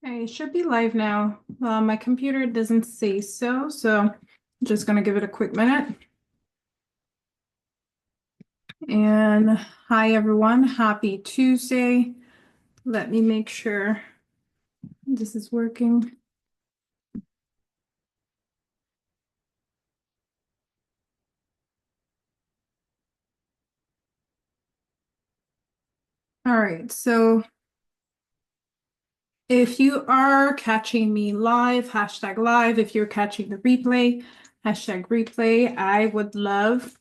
Okay, it should be live now. My computer doesn't say so I'm just gonna give it a quick minute. And hi everyone, happy Tuesday. Let me make sure this is working. All right, so if you are catching me live, hashtag live. If you're catching the replay, hashtag replay. I would love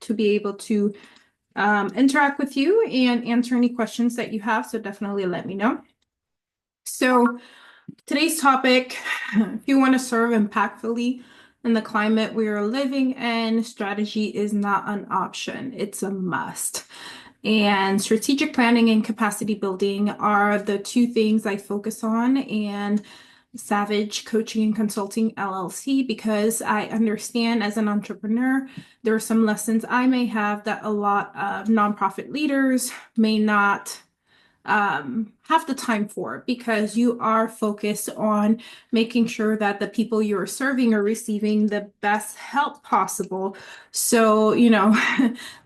to be able to interact with you and answer any questions that you have. So definitely let me know. So today's topic, if you want to serve impactfully in the climate we are living in, strategy is not an option, it's a must. And strategic planning and capacity building are the two things I focus on and Savage Coaching and Consulting LLC, because I understand as an entrepreneur, there are some lessons I may have that a lot of nonprofit leaders may not have the time for, because you are focused on making sure that the people you are serving are receiving the best help possible. So,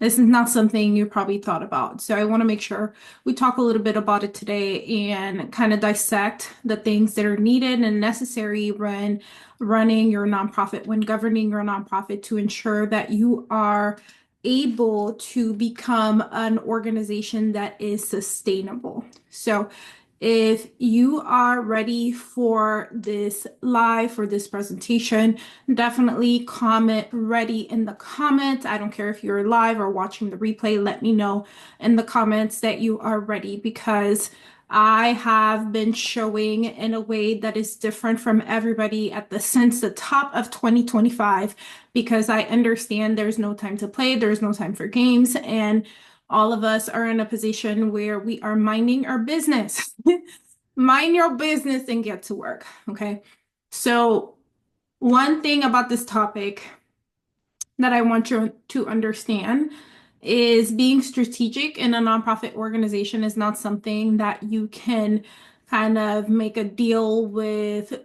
this is not something you probably thought about. So I want to make sure we talk a little bit about it today and kind of dissect the things that are needed and necessary when running your nonprofit, when governing your nonprofit, to ensure that you are able to become an organization that is sustainable. So if you are ready for this live, for this presentation, definitely comment ready in the comments. I don't care if you're live or watching the replay, let me know in the comments that you are ready, because I have been showing in a way that is different from everybody since the top of 2025, because I understand there's no time to play, there's no time for games, and all of us are in a position where we are minding our business. Mind your business and get to work. Okay. So, one thing about this topic that I want you to understand is being strategic in a nonprofit organization is not something that you can kind of make a deal with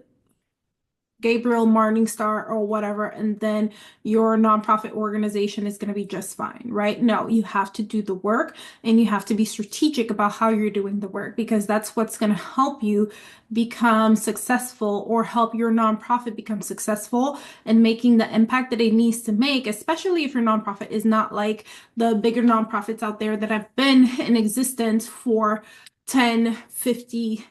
Gabriel Morningstar or whatever, and then your nonprofit organization is going to be just fine, right? No, you have to do the work and you have to be strategic about how you're doing the work, because that's what's going to help you become successful, or help your nonprofit become successful and making the impact that it needs to make, especially if your nonprofit is not like the bigger nonprofits out there that have been in existence for 10, 50,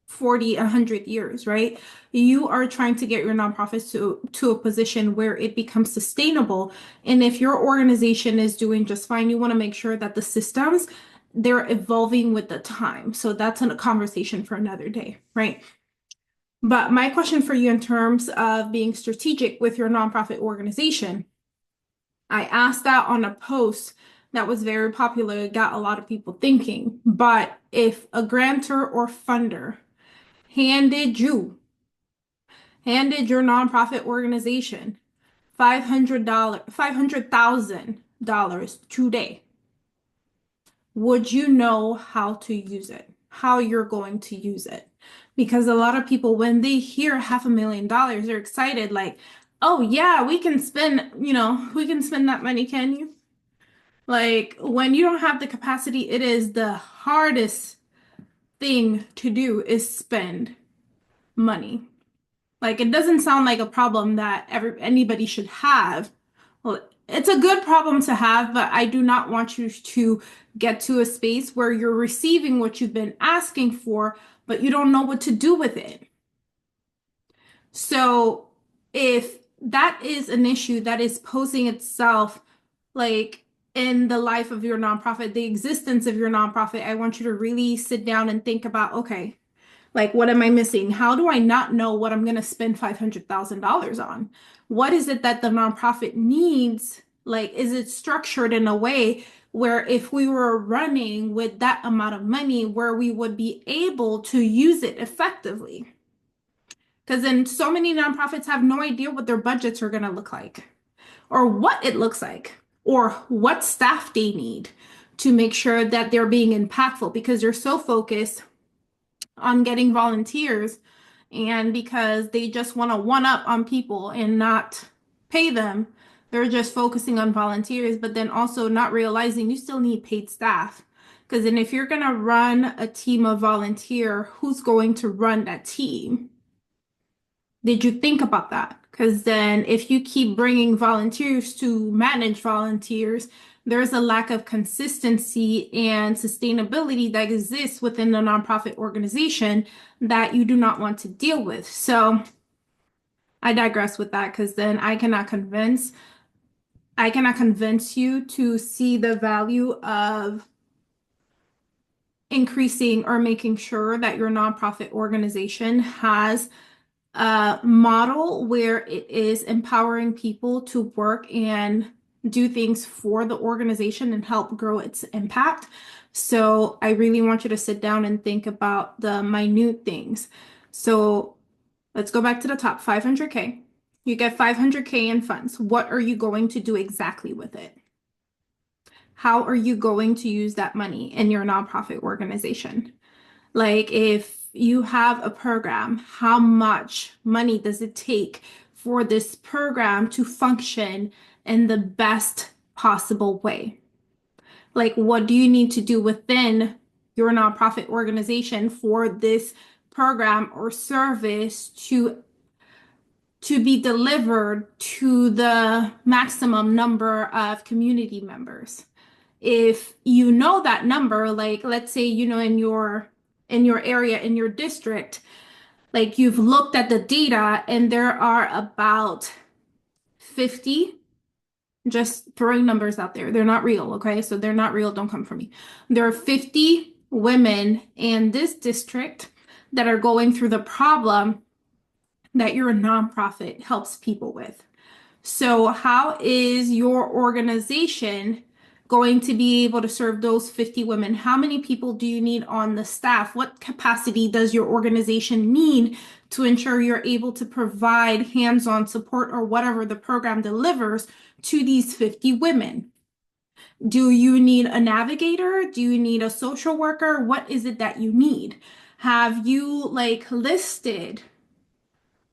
40, 100 years, right? You are trying to get your nonprofits to a position where it becomes sustainable. And if your organization is doing just fine, you want to make sure that the systems, they're evolving with the time. So that's a conversation for another day, right? But my question for you in terms of being strategic with your nonprofit organization, I asked that on a post that was very popular. It got a lot of people thinking. But if a grantor or funder handed you handed your nonprofit organization $500,000 today, would you know how to use it? How you're going to use it? Because a lot of people, when they hear $500,000, they're excited, like, oh yeah, we can spend that money, can you? Like, when you don't have the capacity, it is the hardest thing to do is spend money. Like, it doesn't sound like a problem that anybody should have. Well, it's a good problem to have, but I do not want you to get to a space where you're receiving what you've been asking for, but you don't know what to do with it. So, if that is an issue that is posing itself, like in the life of your nonprofit, the existence of your nonprofit, I want you to really sit down and think about, okay, like, what am I missing? How do I not know what I'm going to spend $500,000 on? What is it that the nonprofit needs? Like, is it structured in a way where if we were running with that amount of money, where we would be able to use it effectively? Because then so many nonprofits have no idea what their budgets are going to look like, or what it looks like, or what staff they need to make sure that they're being impactful, because they're so focused on getting volunteers, and because they just want to one up on people and not pay them, they're just focusing on volunteers, but then also not realizing you still need paid staff. Because then if you're going to run a team of volunteer, who's going to run that team? Did you think about that? Because then if you keep bringing volunteers to manage volunteers, there's a lack of consistency and sustainability that exists within the nonprofit organization that you do not want to deal with. So I digress with that, because then I cannot convince you to see the value of increasing or making sure that your nonprofit organization has a model where it is empowering people to work and do things for the organization and help grow its impact. So I really want you to sit down and think about the minute things. So let's go back to the top, 500K. You get 500K in funds. What are you going to do exactly with it? How are you going to use that money in your nonprofit organization? Like, if you have a program, how much money does it take for this program to function in the best possible way? Like, what do you need to do within your nonprofit organization for this program or service to be delivered to the maximum number of community members? If you know that number, like let's say, in your area, in your district, like you've looked at the data and there are about 50, just throwing numbers out there. They're not real, okay? So they're not real, don't come for me. There are 50 women in this district that are going through the problem that your nonprofit helps people with. So how is your organization going to be able to serve those 50 women? How many people do you need on the staff? What capacity does your organization need to ensure you're able to provide hands-on support or whatever the program delivers to these 50 women? Do you need a navigator? Do you need a social worker? What is it that you need? Have you listed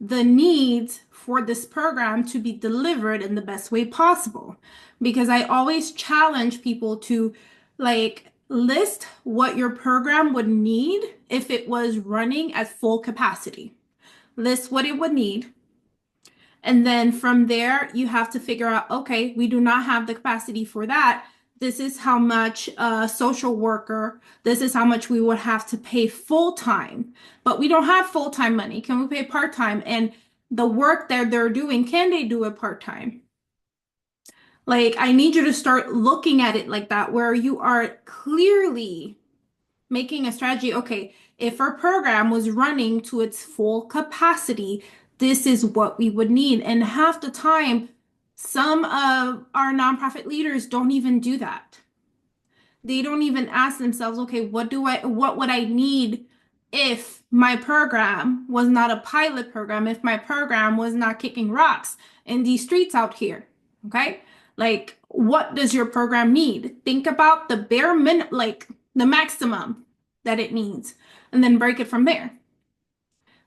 the needs for this program to be delivered in the best way possible? Because I always challenge people to list what your program would need if it was running at full capacity. List what it would need. And then from there, you have to figure out, okay, we do not have the capacity for that. This is how much a social worker, this is how much we would have to pay full-time, but we don't have full-time money. Can we pay part-time? And the work that they're doing, can they do it part-time? Like, I need you to start looking at it like that, where you are clearly making a strategy. Okay, if our program was running to its full capacity, this is what we would need. And half the time, some of our nonprofit leaders don't even do that. They don't even ask themselves, okay, what would I need if my program was not a pilot program, if my program was not kicking rocks in these streets out here? Okay? Like, what does your program need? Think about the bare minimum, like the maximum that it needs, and then break it from there.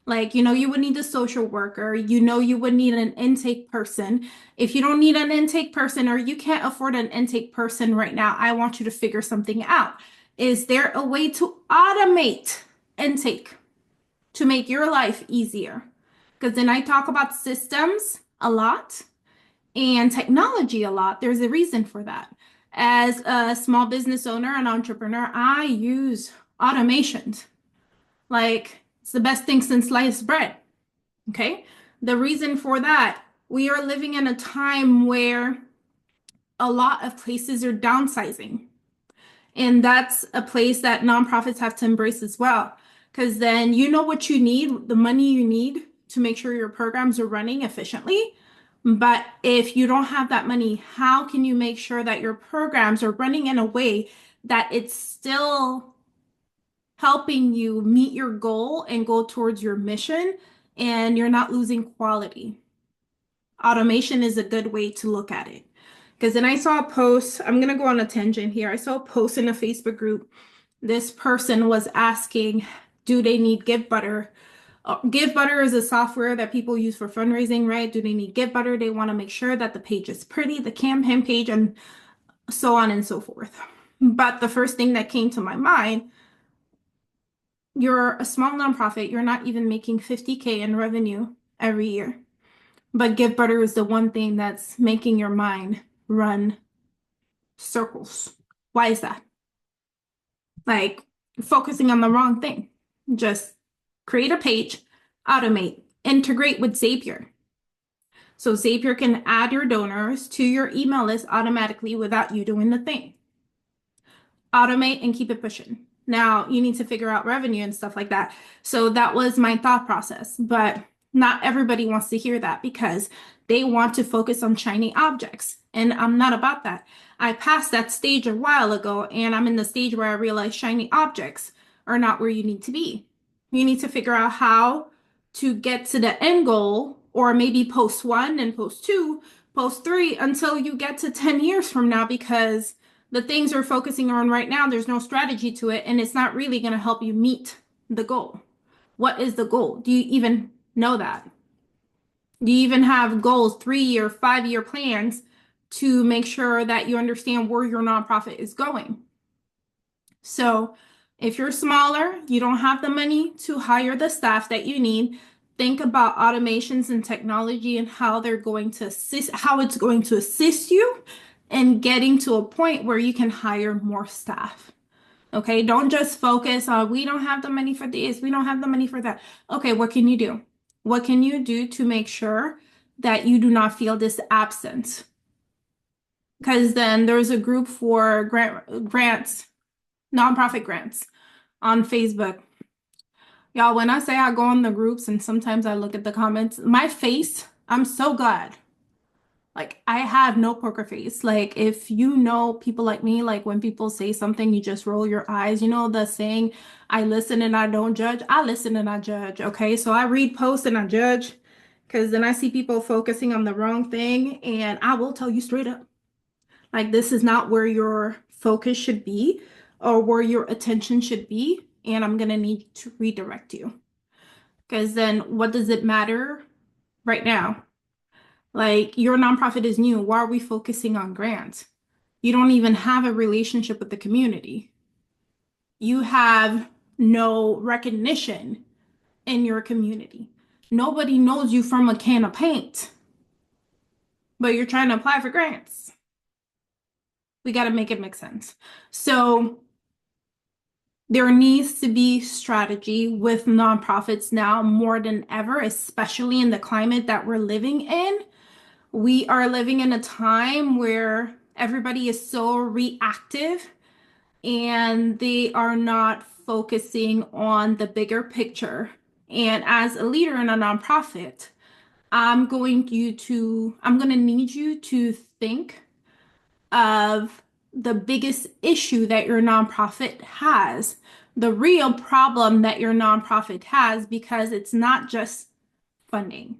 Like, you would need a social worker, you would need an intake person. If you don't need an intake person or you can't afford an intake person right now, I want you to figure something out. Is there a way to automate intake to make your life easier? Because then I talk about systems a lot and technology a lot. There's a reason for that. As a small business owner and entrepreneur, I use automations. Like, it's the best thing since sliced bread. Okay. The reason for that, we are living in a time where a lot of places are downsizing. And that's a place that nonprofits have to embrace as well. Because then you know what you need, the money you need to make sure your programs are running efficiently. But if you don't have that money, how can you make sure that your programs are running in a way that it's still helping you meet your goal and go towards your mission, and you're not losing quality? Automation is a good way to look at it. Because then I saw a post, I'm going to go on a tangent here. I saw a post in a Facebook group. This person was asking Do they need GiveButter? GiveButter is a software that people use for fundraising, right? Do they need GiveButter? They want to make sure that the page is pretty, the campaign page, and so on and so forth. But the first thing that came to my mind, you're a small nonprofit, you're not even making 50K in revenue every year. But GiveButter is the one thing that's making your mind run circles. Why is that? Like focusing on the wrong thing. Just create a page, automate, integrate with Zapier. So Zapier can add your donors to your email list automatically without you doing the thing. Automate and keep it pushing. Now you need to figure out revenue and stuff like that. So that was my thought process, but not everybody wants to hear that because they want to focus on shiny objects. And I'm not about that. I passed that stage a while ago, and I'm in the stage where I realize shiny objects are not where you need to be. You need to figure out how to get to the end goal, or maybe post 1 and post 2, post 3 until you get to 10 years from now, because the things you're focusing on right now, there's no strategy to it, and it's not really going to help you meet the goal. What is the goal? Do you even know that? Do you even have goals, 3-year, 5-year plans to make sure that you understand where your nonprofit is going? So if you're smaller, you don't have the money to hire the staff that you need, think about automations and technology and how they're going to assist, how it's going to assist you in getting to a point where you can hire more staff. Okay, don't just focus on we don't have the money for this, we don't have the money for that. Okay, what can you do? What can you do to make sure that you do not feel this absence? Because then there's a group for grants, nonprofit grants on Facebook. Y'all, when I say I go on the groups and sometimes I look at the comments, my face, I'm so glad. Like, I have no poker face. Like, if you know people like me, like when people say something, you just roll your eyes. You know the saying, I listen and I don't judge? I listen and I judge, okay? So I read posts and I judge because then I see people focusing on the wrong thing, and I will tell you straight up, like, this is not where your focus should be or where your attention should be, and I'm gonna need to redirect you. Because then what does it matter right now? Like, your nonprofit is new. Why are we focusing on grants? You don't even have a relationship with the community. You have no recognition in your community. Nobody knows you from a can of paint, but you're trying to apply for grants. We got to make it make sense. So there needs to be strategy with nonprofits now more than ever, especially in the climate that we're living in. We are living in a time where everybody is so reactive and they are not focusing on the bigger picture. And as a leader in a nonprofit, I'm going to need you to think of the biggest issue that your nonprofit has, the real problem that your nonprofit has, because it's not just funding.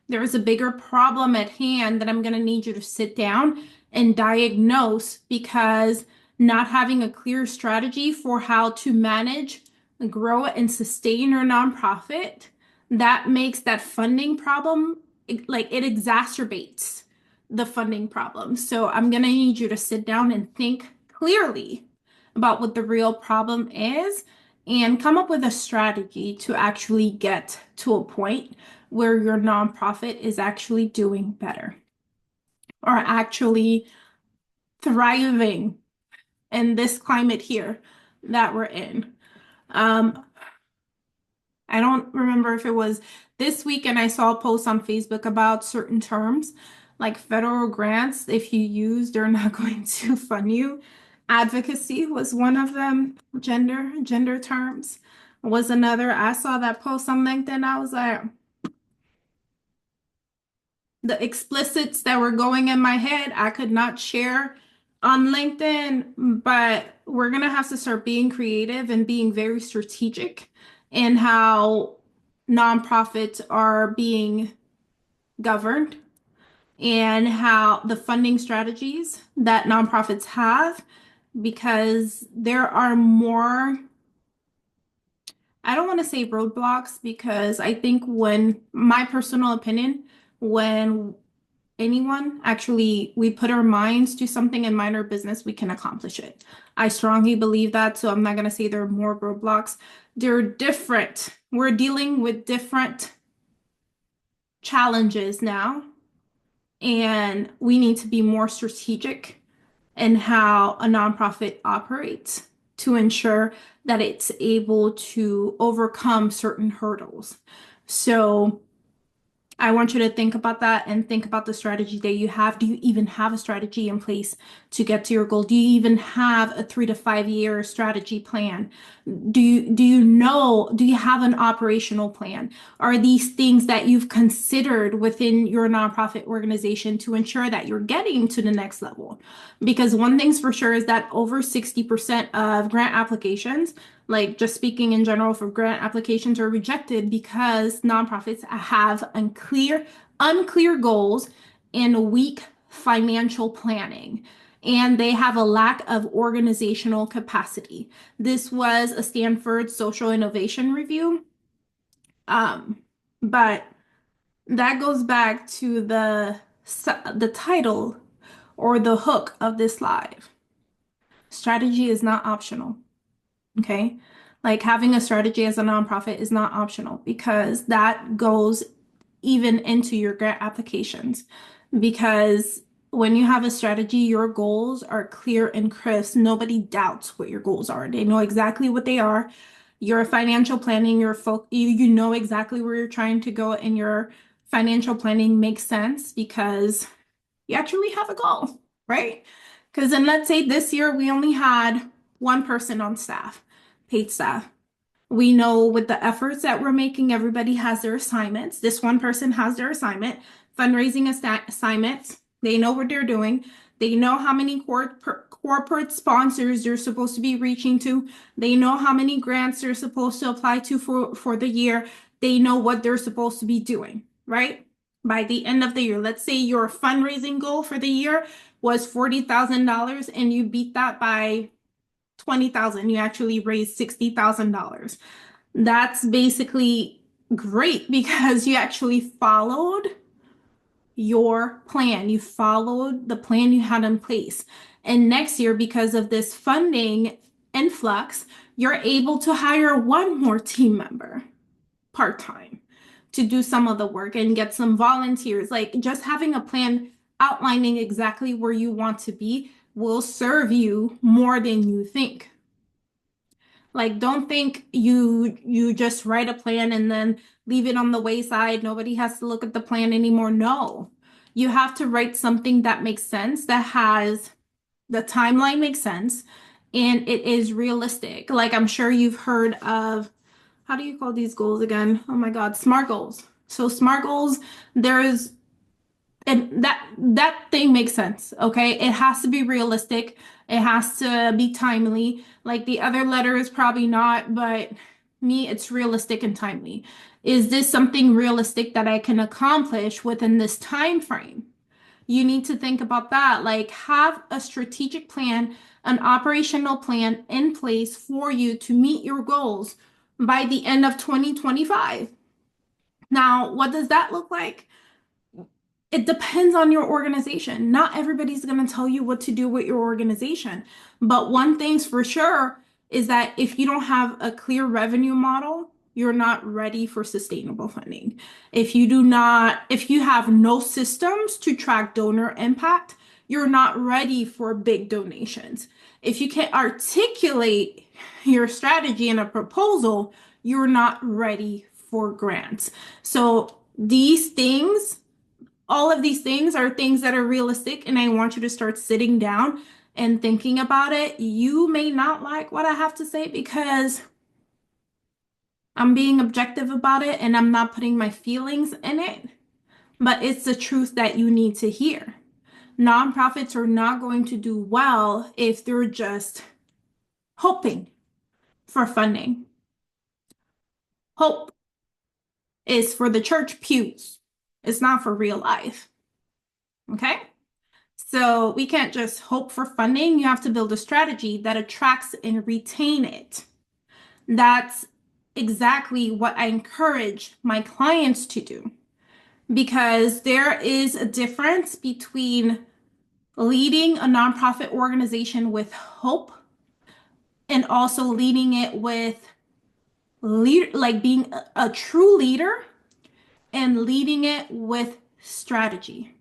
There is a bigger problem at hand that I'm going to need you to sit down and diagnose, because not having a clear strategy for how to manage, grow, and sustain your nonprofit, that makes that funding problem, like it exacerbates the funding problem. So I'm going to need you to sit down and think clearly about what the real problem is and come up with a strategy to actually get to a point where your nonprofit is actually doing better or actually thriving in this climate here that we're in. I don't remember if it was this weekend I saw a post on Facebook about certain terms, like federal grants. If you use, they're not going to fund you. Advocacy was one of them. Gender terms was another. I saw that post on LinkedIn. I was like, the explicits that were going in my head, I could not share on LinkedIn, but we're going to have to start being creative and being very strategic in how nonprofits are being governed and how the funding strategies that nonprofits have, because there are more I don't want to say roadblocks because I think when, my personal opinion, when anyone actually we put our minds to something in mind or business, we can accomplish it. I strongly believe that, so I'm not going to say there are more roadblocks. They're different. We're dealing with different challenges now, and we need to be more strategic in how a nonprofit operates to ensure that it's able to overcome certain hurdles. So I want you to think about that and think about the strategy that you have. Do you even have a strategy in place to get to your goal? Do you even have a 3 to 5 year strategy plan? Do you have an operational plan? Are these things that you've considered within your nonprofit organization to ensure that you're getting to the next level? Because one thing's for sure is that over 60% of grant applications, like just speaking in general for grant applications, are rejected because nonprofits have unclear goals and weak financial planning. And they have a lack of organizational capacity. This was a Stanford Social Innovation Review. Um, but that goes back to the title or the hook of this live. Strategy is not optional. Okay. Like having a strategy as a nonprofit is not optional because that goes even into your grant applications. Because when you have a strategy, your goals are clear and crisp. Nobody doubts what your goals are. They know exactly what they are. Your financial planning, you know exactly where you're trying to go, and your financial planning makes sense because you actually have a goal, right? Because then let's say this year we only had one person on staff, paid staff. We know with the efforts that we're making, everybody has their assignments. This one person has their assignment, fundraising assignments. They know what they're doing. They know how many corporate sponsors they're supposed to be reaching to. They know how many grants they're supposed to apply to for the year. They know what they're supposed to be doing, right? By the end of the year, let's say your fundraising goal for the year was $40,000 and you beat that by 20,000. You actually raised $60,000. That's basically great because you actually followed your plan. You followed the plan you had in place. And next year, because of this funding influx, you're able to hire one more team member part-time to do some of the work and get some volunteers. Like just having a plan outlining exactly where you want to be will serve you more than you think. Like, don't think you just write a plan and then leave it on the wayside. Nobody has to look at the plan anymore. No, you have to write something that makes sense, that has the timeline makes sense, and it is realistic. Like, I'm sure you've heard of, how do you call these goals again? Oh my God, SMART goals. So SMART goals, there's and that thing makes sense. Okay, it has to be realistic, it has to be timely. Like the other letter is probably not, but me, it's realistic and timely. Is this something realistic that I can accomplish within this time frame? You need to think about that. Like have a strategic plan, an operational plan in place for you to meet your goals by the end of 2025. Now, what does that look like? It depends on your organization. Not everybody's going to tell you what to do with your organization. But one thing's for sure is that if you don't have a clear revenue model, you're not ready for sustainable funding. If you have no systems to track donor impact, you're not ready for big donations. If you can't articulate your strategy in a proposal, you're not ready for grants. So these things, all of these things are things that are realistic, and I want you to start sitting down and thinking about it. You may not like what I have to say because I'm being objective about it and I'm not putting my feelings in it, but it's the truth that you need to hear. Nonprofits are not going to do well if they're just hoping for funding. Hope is for the church pews. It's not for real life. Okay? So we can't just hope for funding. You have to build a strategy that attracts and retain it. That's exactly what I encourage my clients to do, because there is a difference between leading a nonprofit organization with hope and also leading it with like being a true leader and leading it with strategy.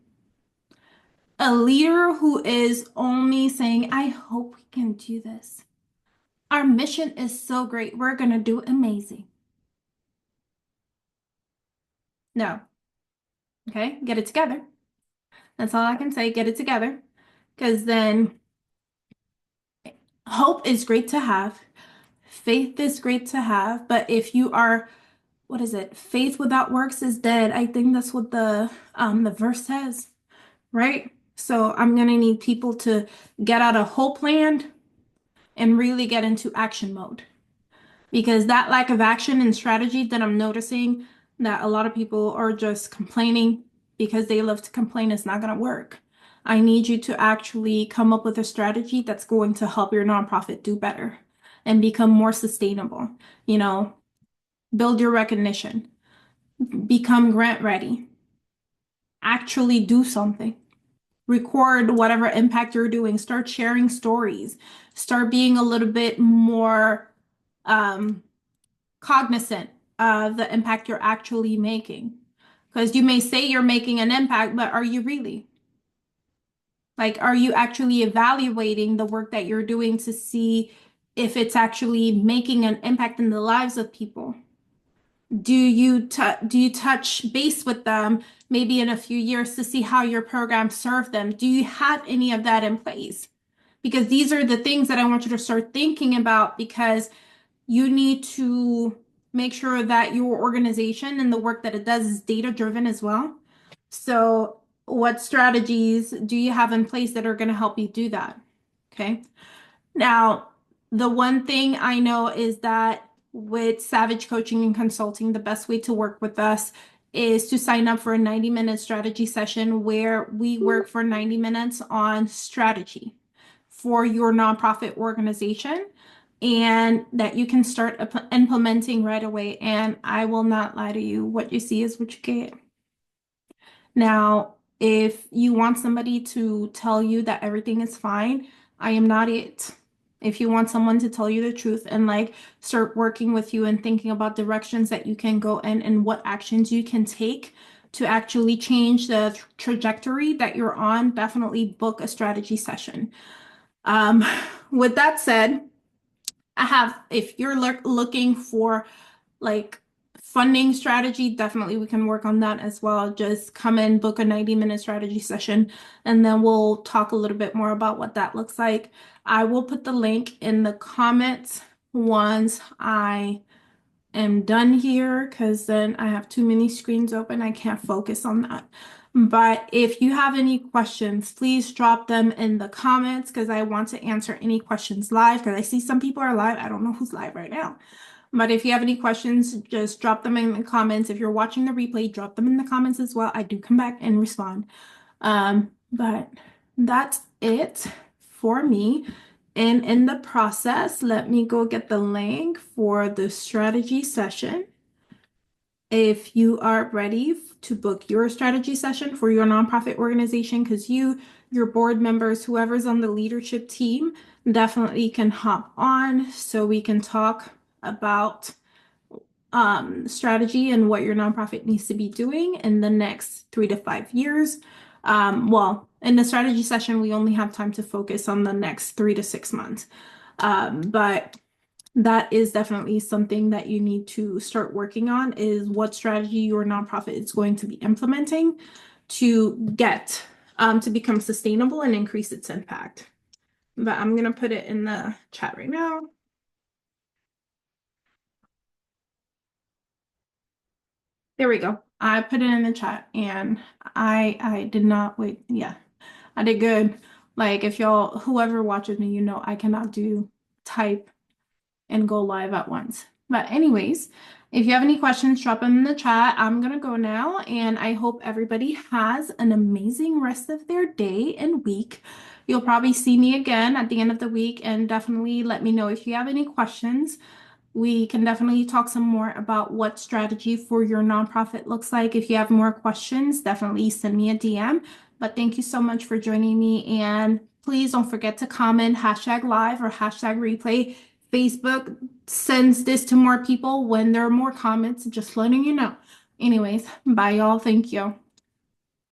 A leader who is only saying, I hope we can do this. Our mission is so great. We're going to do amazing. No. Okay. Get it together. That's all I can say. Get it together. Because then hope is great to have. Faith is great to have. But if you are, what is it? Faith without works is dead. I think that's what the verse says, right? So I'm gonna need people to get out of hope land and really get into action mode. Because that lack of action and strategy that I'm noticing, that a lot of people are just complaining because they love to complain, is not going to work. I need you to actually come up with a strategy that's going to help your nonprofit do better and become more sustainable. You know, build your recognition, become grant ready, actually do something. Record whatever impact you're doing, start sharing stories, start being a little bit more um, cognizant of the impact you're actually making. Because you may say you're making an impact, but are you really? Like, are you actually evaluating the work that you're doing to see if it's actually making an impact in the lives of people? Do you touch base with them maybe in a few years to see how your program served them? Do you have any of that in place? Because these are the things that I want you to start thinking about, because you need to make sure that your organization and the work that it does is data driven as well. So, what strategies do you have in place that are going to help you do that? Okay. Now, the one thing I know is that with Savage Coaching and Consulting, the best way to work with us is to sign up for a 90-minute strategy session where we work for 90 minutes on strategy for your nonprofit organization, and that you can start implementing right away. And I will not lie to you, what you see is what you get. Now, if you want somebody to tell you that everything is fine, I am not it. If you want someone to tell you the truth and like start working with you and thinking about directions that you can go in and what actions you can take to actually change the trajectory that you're on, definitely book a strategy session. Um, with that said, if you're looking for like funding strategy, definitely we can work on that as well. Just come in, book a 90-minute strategy session, and then we'll talk a little bit more about what that looks like. I will put the link in the comments once I am done here, because then I have too many screens open. I can't focus on that. But if you have any questions, please drop them in the comments, because I want to answer any questions live, because I see some people are live. I don't know who's live right now. But if you have any questions, just drop them in the comments. If you're watching the replay, drop them in the comments as well. I do come back and respond. But that's it for me. And in the process, let me go get the link for the strategy session. If you are ready to book your strategy session for your nonprofit organization, because your board members, whoever's on the leadership team, definitely can hop on so we can talk about strategy and what your nonprofit needs to be doing in the next 3 to 5 years. Well, in the strategy session, we only have time to focus on the next 3 to 6 months. But that is definitely something that you need to start working on, is what strategy your nonprofit is going to be implementing to get to become sustainable and increase its impact. But I'm going to put it in the chat right now. There we go. I put it in the chat, and I did not wait. Yeah, I did good. Like, if y'all, whoever watches me, you know I cannot do type and go live at once. But anyways, if you have any questions, drop them in the chat. I'm gonna go now, and I hope everybody has an amazing rest of their day and week. You'll probably see me again at the end of the week, and definitely let me know if you have any questions. We can definitely talk some more about what strategy for your nonprofit looks like. If you have more questions, definitely send me a DM. But thank you so much for joining me. And please don't forget to comment hashtag live or hashtag replay. Facebook sends this to more people when there are more comments, just letting you know. Anyways, bye y'all. Thank you.